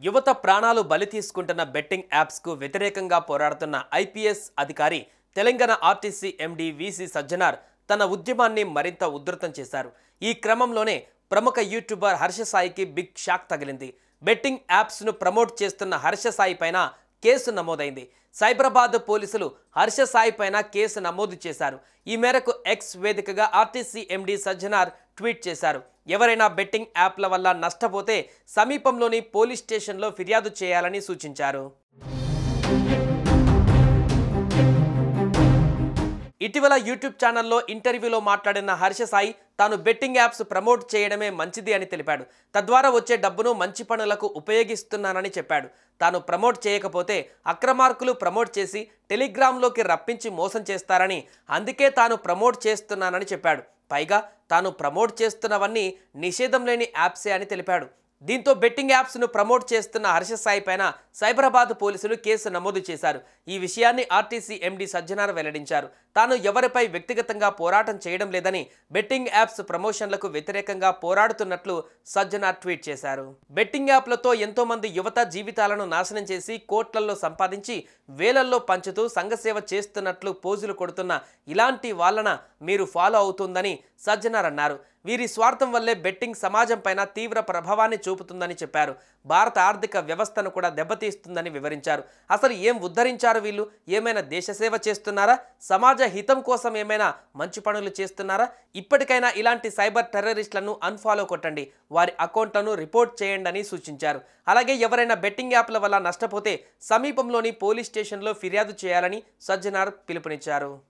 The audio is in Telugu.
యువత ప్రాణాలు బలి తీసుకుంటున్న బెట్టింగ్ యాప్స్కు వ్యతిరేకంగా పోరాడుతున్న ఐపీఎస్ అధికారి Telangana RTC MD VC Sajjanar తన ఉద్యమాన్ని మరింత ఉధృతం చేశారు. ఈ క్రమంలోనే ప్రముఖ యూట్యూబర్ హర్ష సాయికి బిగ్ షాక్ తగిలింది. బెట్టింగ్ యాప్స్ను ప్రమోట్ చేస్తున్న హర్ష సాయి పైన కేసు నమోదైంది. సైబరాబాద్ పోలీసులు హర్ష సాయి పైన కేసు నమోదు చేశారు. ఈ మేరకు ఎక్స్ వేదికగా ఆర్టీసీ ఎండీ సజ్జనార్ ట్వీట్ చేశారు. ఎవరైనా బెట్టింగ్ యాప్ల వల్ల నష్టపోతే సమీపంలోని పోలీస్ స్టేషన్లో ఫిర్యాదు చేయాలని సూచించారు. ఇటీవల యూట్యూబ్ ఛానల్లో ఇంటర్వ్యూలో మాట్లాడిన హర్ష సాయి తాను బెట్టింగ్ యాప్స్ ప్రమోట్ చేయడమే మంచిది అని తెలిపాడు. తద్వారా వచ్చే డబ్బును మంచి పనులకు ఉపయోగిస్తున్నానని చెప్పాడు. తాను ప్రమోట్ చేయకపోతే అక్రమార్కులు ప్రమోట్ చేసి టెలిగ్రామ్లోకి రప్పించి మోసం చేస్తారని, అందుకే తాను ప్రమోట్ చేస్తున్నానని చెప్పాడు. పైగా తాను ప్రమోట్ చేస్తున్నవన్నీ నిషేధం లేని యాప్సే అని తెలిపాడు. దీంతో బెట్టింగ్ యాప్స్ను ప్రమోట్ చేస్తున్న హర్ష సాయి పైన సైబరాబాద్ పోలీసులు కేసు నమోదు చేశారు. ఈ విషయాన్ని ఆర్టీసీ ఎండీ సజ్జనార్ వెల్లడించారు. తాను ఎవరిపై వ్యక్తిగతంగా పోరాటం చేయడం లేదని, బెట్టింగ్ యాప్స్ ప్రమోషన్లకు వ్యతిరేకంగా పోరాడుతున్నట్లు సజ్జనార్ ట్వీట్ చేశారు. బెట్టింగ్ యాప్లతో ఎంతో మంది యువత జీవితాలను నాశనం చేసి కోట్లల్లో సంపాదించి వేలల్లో పంచుతూ సంఘసేవ చేస్తున్నట్లు పోజులు కొడుతున్న ఇలాంటి వాళ్ళన మీరు ఫాలో అవుతుందని సజ్జనార్ అన్నారు. వీరి స్వార్థం వల్లే బెట్టింగ్ సమాజం పైన తీవ్ర ప్రభావాన్ని చూపుతుందని చెప్పారు. భారత ఆర్థిక వ్యవస్థను కూడా దెబ్బతీస్తుందని వివరించారు. అసలు ఏం ఉద్ధరించారు వీళ్ళు? ఏమైనా దేశసేవ చేస్తున్నారా? సమాజ హితం కోసం ఏమైనా మంచి పనులు చేస్తున్నారా? ఇప్పటికైనా ఇలాంటి సైబర్ టెర్రరిస్టులను అన్ఫాలో కొట్టండి, వారి అకౌంట్లను రిపోర్ట్ చేయండి అని సూచించారు. అలాగే ఎవరైనా బెట్టింగ్ యాప్ల వల్ల నష్టపోతే సమీపంలోని పోలీస్ స్టేషన్లో ఫిర్యాదు చేయాలని సజ్జనార్ పిలుపునిచ్చారు.